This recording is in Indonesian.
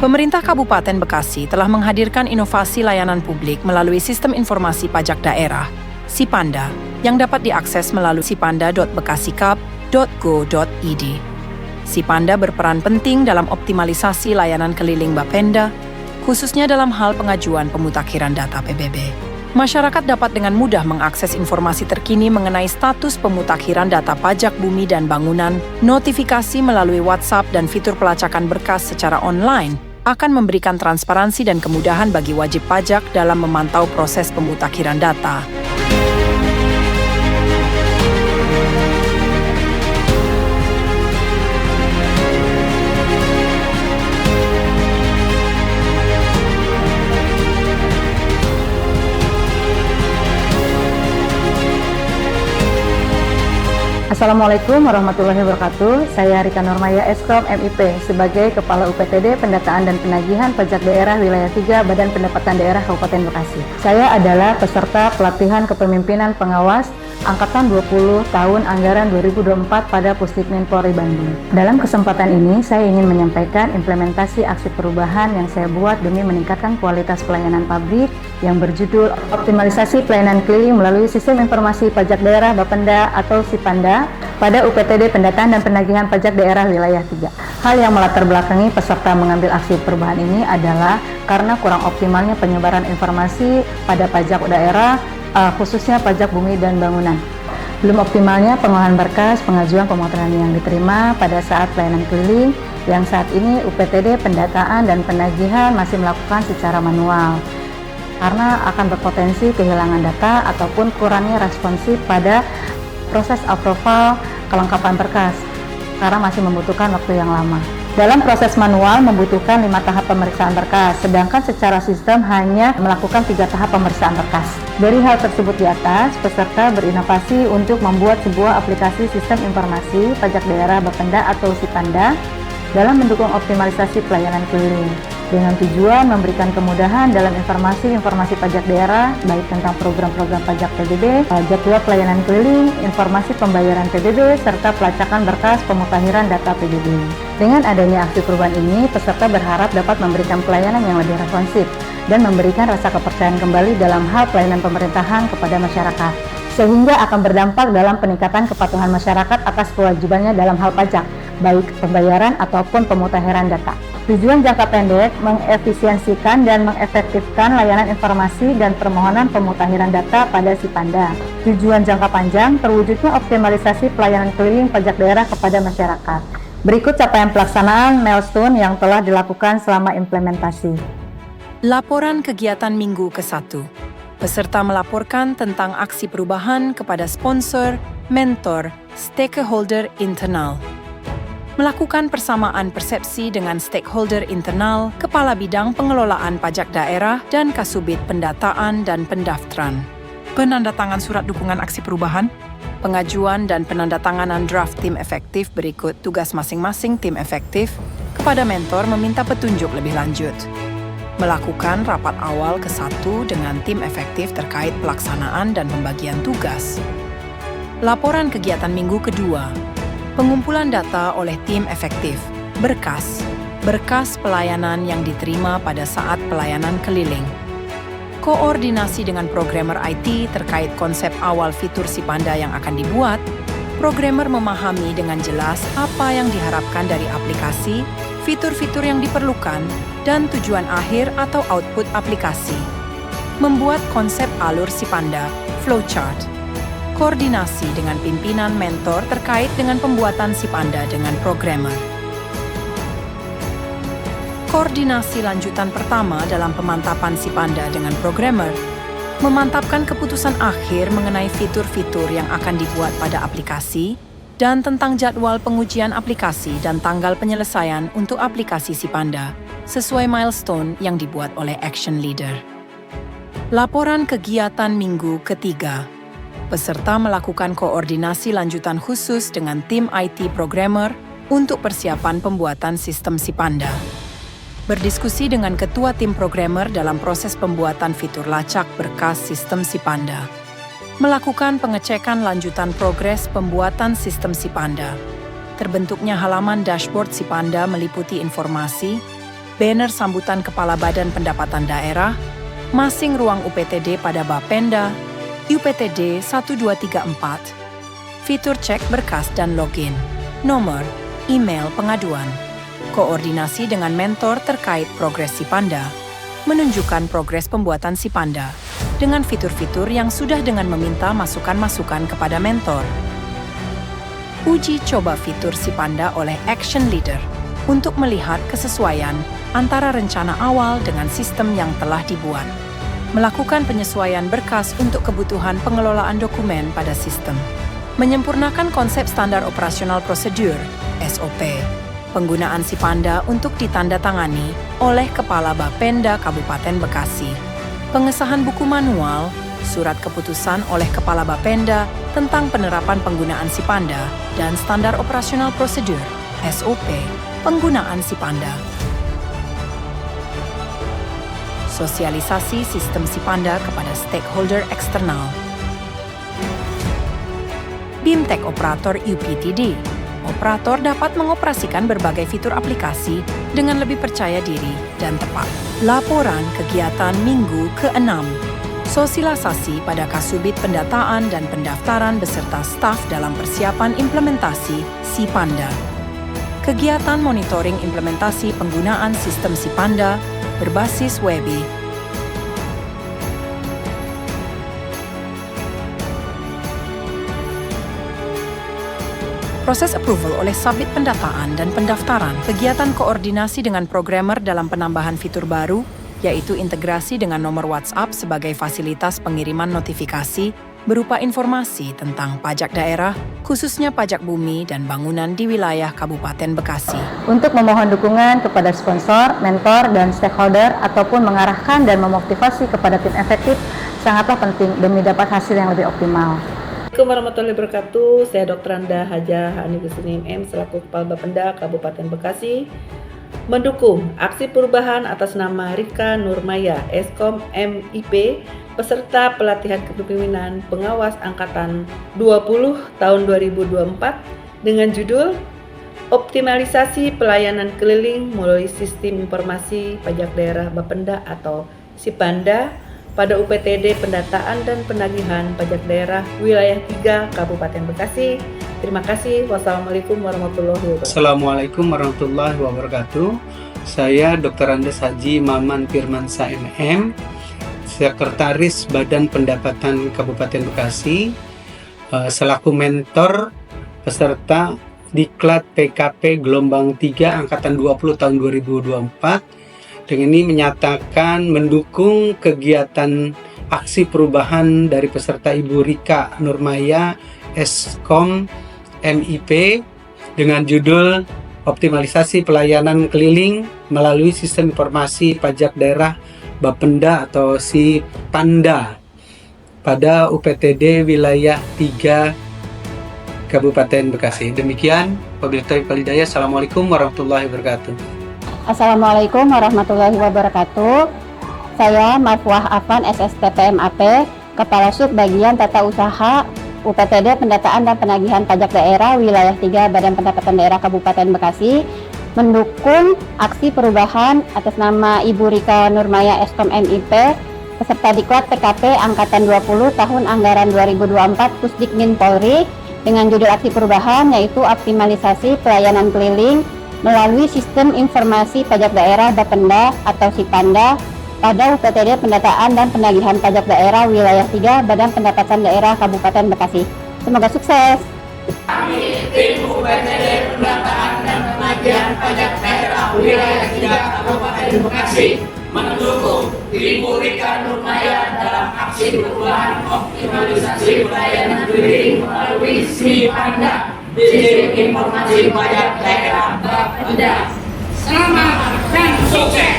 Pemerintah Kabupaten Bekasi telah menghadirkan inovasi layanan publik melalui Sistem Informasi Pajak Daerah, Sipanda, yang dapat diakses melalui sipanda.bekasikap.go.id. Sipanda berperan penting dalam optimalisasi layanan keliling Bapenda, khususnya dalam hal pengajuan pemutakhiran data PBB. Masyarakat dapat dengan mudah mengakses informasi terkini mengenai status pemutakhiran data pajak bumi dan bangunan, notifikasi melalui WhatsApp dan fitur pelacakan berkas secara online akan memberikan transparansi dan kemudahan bagi wajib pajak dalam memantau proses pemutakhiran data. Assalamualaikum warahmatullahi wabarakatuh. Saya Rika Nurmaya Eskom MIP sebagai Kepala UPTD Pendataan dan Penagihan Pajak Daerah Wilayah 3 Badan Pendapatan Daerah Kabupaten Bekasi. Saya adalah peserta pelatihan kepemimpinan pengawas Angkatan 20 tahun anggaran 2024 pada Pusdikmin Polri Bandung. Dalam kesempatan ini, saya ingin menyampaikan implementasi aksi perubahan yang saya buat demi meningkatkan kualitas pelayanan publik yang berjudul Optimalisasi Pelayanan Keliling melalui Sistem Informasi Pajak Daerah Bapenda atau Sipanda pada UPTD Pendataan dan Penagihan Pajak Daerah Wilayah 3. Hal yang melatar belakangi peserta mengambil aksi perubahan ini adalah karena kurang optimalnya penyebaran informasi pada pajak daerah, khususnya pajak bumi dan bangunan. Belum optimalnya pengolahan berkas pengajuan pemotongan yang diterima pada saat pelayanan keliling yang saat ini UPTD Pendataan dan Penagihan masih melakukan secara manual karena akan berpotensi kehilangan data ataupun kurangnya responsif pada proses approval kelengkapan berkas karena masih membutuhkan waktu yang lama. Dalam proses manual membutuhkan 5 tahap pemeriksaan berkas, sedangkan secara sistem hanya melakukan 3 tahap pemeriksaan berkas. Dari hal tersebut di atas, peserta berinovasi untuk membuat sebuah aplikasi sistem informasi pajak daerah Bapenda atau Sipanda dalam mendukung optimalisasi pelayanan keliling, dengan tujuan memberikan kemudahan dalam informasi pajak daerah, baik tentang program-program pajak PBB, jadwal pelayanan keliling, informasi pembayaran PBB, serta pelacakan berkas pemutakhiran data PBB. Dengan adanya aksi perubahan ini, peserta berharap dapat memberikan pelayanan yang lebih responsif dan memberikan rasa kepercayaan kembali dalam hal pelayanan pemerintahan kepada masyarakat, sehingga akan berdampak dalam peningkatan kepatuhan masyarakat atas kewajibannya dalam hal pajak, baik pembayaran ataupun pemutakhiran data. Tujuan jangka pendek mengefisiensikan dan mengefektifkan layanan informasi dan permohonan pemutakhiran data pada Sipanda. Tujuan jangka panjang terwujudnya optimalisasi pelayanan keliling pajak daerah kepada masyarakat. Berikut capaian pelaksanaan milestone yang telah dilakukan selama implementasi. Laporan kegiatan minggu ke-1. Peserta melaporkan tentang aksi perubahan kepada sponsor, mentor, stakeholder internal. Melakukan persamaan persepsi dengan stakeholder internal, Kepala Bidang Pengelolaan Pajak Daerah dan Kasubit Pendataan dan Pendaftaran. Penandatangan surat dukungan aksi perubahan, pengajuan dan penandatanganan draft tim efektif berikut tugas masing-masing tim efektif kepada mentor meminta petunjuk lebih lanjut. Melakukan rapat awal ke-1 dengan tim efektif terkait pelaksanaan dan pembagian tugas. Laporan kegiatan minggu kedua. Pengumpulan data oleh tim efektif, berkas pelayanan yang diterima pada saat pelayanan keliling. Koordinasi dengan programmer IT terkait konsep awal fitur Sipanda yang akan dibuat, programmer memahami dengan jelas apa yang diharapkan dari aplikasi, fitur-fitur yang diperlukan, dan tujuan akhir atau output aplikasi. Membuat konsep alur Sipanda, flowchart. Koordinasi dengan pimpinan mentor terkait dengan pembuatan Sipanda dengan programmer. Koordinasi lanjutan pertama dalam pemantapan Sipanda dengan programmer, memantapkan keputusan akhir mengenai fitur-fitur yang akan dibuat pada aplikasi, dan tentang jadwal pengujian aplikasi dan tanggal penyelesaian untuk aplikasi Sipanda, sesuai milestone yang dibuat oleh Action Leader. Laporan kegiatan minggu ketiga. Peserta melakukan koordinasi lanjutan khusus dengan tim IT programmer untuk persiapan pembuatan sistem Sipanda. Berdiskusi dengan ketua tim programmer dalam proses pembuatan fitur lacak berkas sistem Sipanda. Melakukan pengecekan lanjutan progres pembuatan sistem Sipanda. Terbentuknya halaman dashboard Sipanda meliputi informasi, banner sambutan Kepala Badan Pendapatan Daerah, masing ruang UPTD pada Bapenda, UPTD 1234, fitur cek berkas dan login, nomor, email pengaduan, koordinasi dengan mentor terkait progres Sipanda, menunjukkan progres pembuatan Sipanda, dengan fitur-fitur yang sudah dengan meminta masukan-masukan kepada mentor. Uji coba fitur Sipanda oleh Action Leader untuk melihat kesesuaian antara rencana awal dengan sistem yang telah dibuat. Melakukan penyesuaian berkas untuk kebutuhan pengelolaan dokumen pada sistem. Menyempurnakan konsep standar operasional prosedur, SOP. Penggunaan Sipanda untuk ditandatangani oleh Kepala Bapenda Kabupaten Bekasi. Pengesahan buku manual, surat keputusan oleh Kepala Bapenda tentang penerapan penggunaan Sipanda dan standar operasional prosedur, SOP, penggunaan Sipanda. Sosialisasi sistem Sipanda kepada stakeholder eksternal. BIMTEK Operator UPTD. Operator dapat mengoperasikan berbagai fitur aplikasi dengan lebih percaya diri dan tepat. Laporan kegiatan minggu ke-6. Sosialisasi pada Kasubit Pendataan dan Pendaftaran beserta staf dalam persiapan implementasi Sipanda. Kegiatan monitoring implementasi penggunaan sistem Sipanda berbasis Webi. Proses approval oleh Subit Pendataan dan Pendaftaran, kegiatan koordinasi dengan programmer dalam penambahan fitur baru, yaitu integrasi dengan nomor WhatsApp sebagai fasilitas pengiriman notifikasi berupa informasi tentang pajak daerah, khususnya pajak bumi dan bangunan di wilayah Kabupaten Bekasi. Untuk memohon dukungan kepada sponsor, mentor, dan stakeholder, ataupun mengarahkan dan memotivasi kepada tim efektif, sangatlah penting demi dapat hasil yang lebih optimal. Assalamualaikum warahmatullahi wabarakatuh. Saya Dr. Anda Hajah Hani Gusini MM selaku Kepala Bapenda Kabupaten Bekasi mendukung aksi perubahan atas nama Rika Nurmaya Eskom MIP peserta pelatihan kepemimpinan pengawas angkatan 20 tahun 2024 dengan judul Optimalisasi Pelayanan Keliling melalui Sistem Informasi Pajak Daerah Bapenda atau Sipanda pada UPTD Pendataan dan Penagihan Pajak Daerah Wilayah 3 Kabupaten Bekasi. Terima kasih. Wassalamualaikum warahmatullahi wabarakatuh. Assalamualaikum warahmatullahi wabarakatuh. Saya Dr. Andes Haji Maman Firmansa MM, Sekretaris Badan Pendapatan Kabupaten Bekasi, selaku mentor peserta Diklat PKP Gelombang 3 Angkatan 20 tahun 2024. Dengan ini menyatakan mendukung kegiatan aksi perubahan dari peserta Ibu Rika Nurmaya Eskom MIP dengan judul Optimalisasi Pelayanan Keliling melalui Sistem Informasi Pajak Daerah Bapenda atau Sipanda pada UPTD Wilayah 3 Kabupaten Bekasi. Demikian, wabillahi taufiq wal hidayah. Assalamualaikum warahmatullahi wabarakatuh. Assalamualaikum warahmatullahi wabarakatuh. Saya Marfuah Afan SSTP MAP, Kepala Sub Bagian Tata Usaha UPTD Pendataan dan Penagihan Pajak Daerah Wilayah 3 Badan Pendapatan Daerah Kabupaten Bekasi, mendukung aksi perubahan atas nama Ibu Rika Nurmaya Eskom MIP peserta Diklat PKP Angkatan 20 tahun anggaran 2024 Pusdikmin Polri dengan judul aksi perubahan yaitu optimalisasi pelayanan keliling melalui Sistem Informasi Pajak Daerah Bapenda atau Sipanda pada UPTD Pendataan dan Penagihan Pajak Daerah Wilayah 3 Badan Pendapatan Daerah Kabupaten Bekasi. Semoga sukses. Kami tim UPTD Pendataan dan Penagihan Pajak Daerah Wilayah 3 Kabupaten Bekasi mendukung Ibu Rika Nurmaya dalam aksi perubahan optimalisasi pelayanan keliling melalui Sipanda Sistem Informasi Pajak Daerah Bapenda. Selamat dan sukses.